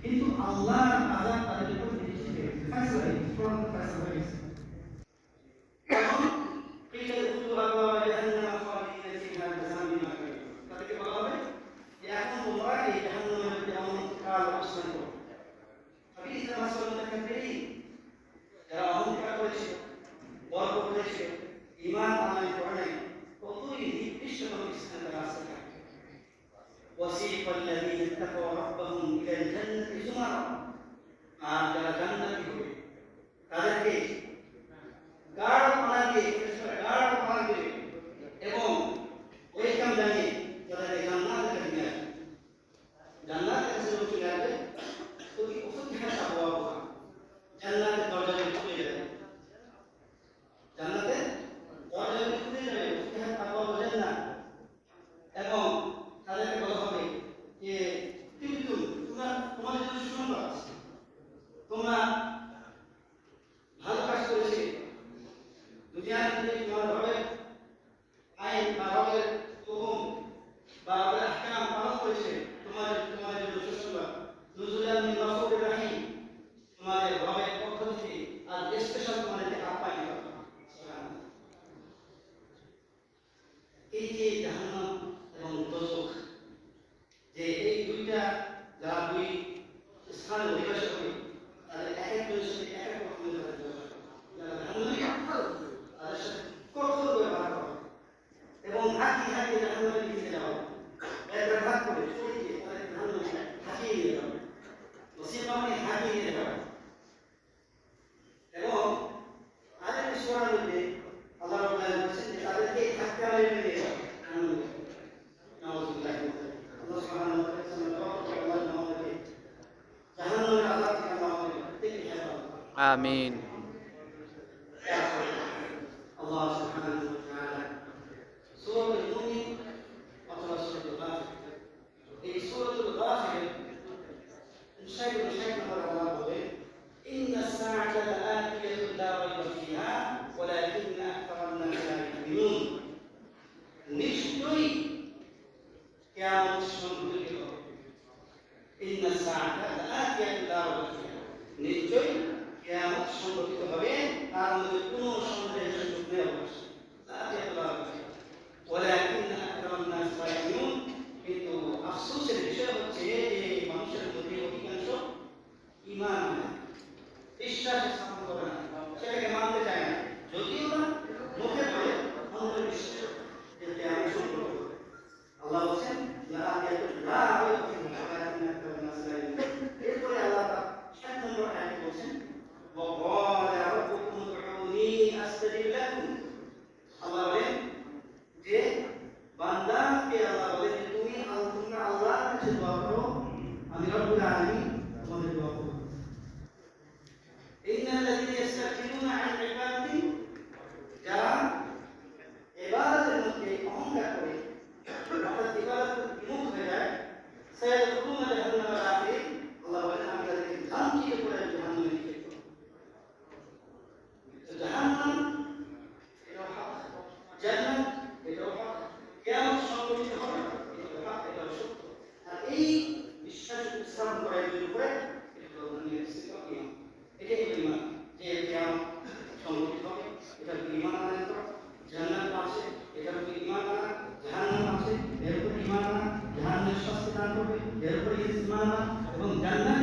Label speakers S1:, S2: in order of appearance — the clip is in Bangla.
S1: কিন্তু আল্লাহ আযাব তাদের উপর নিশ্চিত ফয়সালা ফরম ফয়সালা হয়েছে। তখন কিলা উযুবা জাহান্নাম খালিদিন ফিহা জাযাম বিমা কানু, তাদেরকে বলা হবে যে এখন তোমরা এই জাহান্নামের মধ্যে অনন্তকাল অবস্থান করো। ফাবিইসা মাসওয়াল মুতাকাব্বিরিন, যারা অহংকার করেছে, গর্ব করেছে, ঈমান আনয়ন করে নাই, কতই নিকৃষ্টতম স্থানে তারা আছে। وسيق الذين اتقوا ربهم إلى الجنة زمرا, আর যারা জান্নাতি হবে তাদেরকে গাঢ় পানা দিয়ে এবং ওয়েলকাম জানিয়ে তাদেরকে জান্নাতে নিয়ে আসবে। জান্নাতের কাছে যখন চলে আসবে তো কি উফতিহাত আবওয়াবুহা, জান্নাতের দরজা খুলে যাবে। জান্নাতের দরজা খুলে যাবে, উফতিহাত আবওয়াবুল জান্নাহ। এবং তাদেরকে বলা হবে যে তোমাদের জন্য সুসংবাদ আছে, তোমরা ভালো কাজ করেছে, দুনিয়ার মধ্যে তোমার রবের আইন বা রবের হুকুম বা রবের আহকাম পালন করেছে, তোমাদের জন্য সুসংবাদ। নুজুলান মিন গফুরির রহিম, তোমাদের রবের পক্ষ থেকে আর স্পেশাল তোমাদেরকে আপ্যায়ন করা হবে। এই যে জাহান্নাম এবং দোজখ, যে এই দুইটা যারা দুই স্থানে অধিবাসী হবে, তাদের এক একজনের সাথে এক এক রকমের যারা জাহান্নামী তাদের সাথে কঠোর ব্যবহার করা হবে এবং হাঁকিয়ে জাহান্নামে নিয়ে যাওয়া হবে। একটা ভাগ করে সরিয়ে তাদের জাহান্নামে হাঁকিয়ে নিয়ে যাওয়া হবে, মুসিবতে হাঁকিয়ে নিয়ে যাওয়া হবে। এবং আরেকটি সূরার মধ্যে আল্লাহ রাব্বুল আলামিন বলেছেন যে তাদেরকে ধাক্কা মেরে নিয়ে যাওয়া হবে জাহান্নামে। নাউযুবিল্লাহি মিন যালিক। আল্লাহ সুবহানাহু ওয়া তাআলা আমাদেরকে জাহান্নামের আযাব থেকে আমাদেরকে হেফাজত করুন।
S2: আমিন।
S1: আল্লাহ সুবহানাহু ওয়া তাআলা সূরাতুল মুমিন অথবা সূরাতুল গাফির, এই সূরাতুল গাফির 59 নম্বর আল্লাহ বলে ইন্নাস সাআতা লাআতিয়াতুন লা রাইবা ফিহা ওয়ালাকিন্না আকতারান নাস লা ইউমিনুন, নিশ্চয়ই কিয়ামত সংঘটিত হবে। ইন্নাস সাআতা লাআতিয়াতুন লা রাইবা ফিহা, নিশ্চয়ই কিয়ামত সংঘটিত হবে, তার মধ্যে কোনো সন্দেহের সুযোগ নেই। লাআতিয়াতুন লা রাইবা ফিহা ওয়ালাকিন্না আকতারান নাস লা ইউমিনুন, কিন্তু আফসোসের বিষয় হচ্ছে যে মানুষের মধ্যে অধিকাংশ ঈমান আনে, বিশ্বাস স্থাপন করে না, সেটাকে মানতে চায় না। যদিও না মুখে বলে অন্তরে বিশ্বাস যে কিয়ামত সংঘটিত হবে। আল্লাহ বলেন লাআতিয়াতুন লা রাইবা ফিহা ওয়ালাকিন্না আকতারান নাস লা ইউমিনুন। এরপরে আল্লাহ 7 নম্বর আয়াতে বলেন ওয়া ক্বালা রাব্বুকুম উদউনি আস্তাজিব লাকুম। আল্লাহ বলেন যে বান্দাকে আল্লাহ বলেন যে তোমরা আল্লাহর কাছে দোয়া করো, আমি রব্বুল আলামিন তোমাদের দোয়া করব। ইন্নাল্লাযীনা ইস্তাকবিরুনা আন ইবাদাতি, যারা ইবাদতের মধ্যে অহংকার করে অর্থাৎ ইবাদত বিমুখ হয়ে যায়, সায়াদখুলুনা জাহান্নামা দাখিলিন, আল্লাহ বলেন আমি তাদেরকে লাঞ্ছিত করে জাহান্নামে নিক্ষেপ করব। তো জাহান্নাম এটাও হক, জান্নাত এটাও হক, কিয়ামত সংঘটিত হবে এটাও হক, এটাও সত্য। আর এই বিশ্বাস স্থাপন করা এর উপরে এটা হলো ঈমান। এটাই হলো ঈমান, যে কিয়ামত সংঘটিত হবে, এটা হলো ঈমান আনা। জান্নাত আছে, এটা হলো ঈমান আনা। জাহান্নাম আছে, এর উপরে ঈমান আনা। জাহান্নামের শাস্তি দান করবে, এর উপরে ঈমান আনা। এবং জান্নাত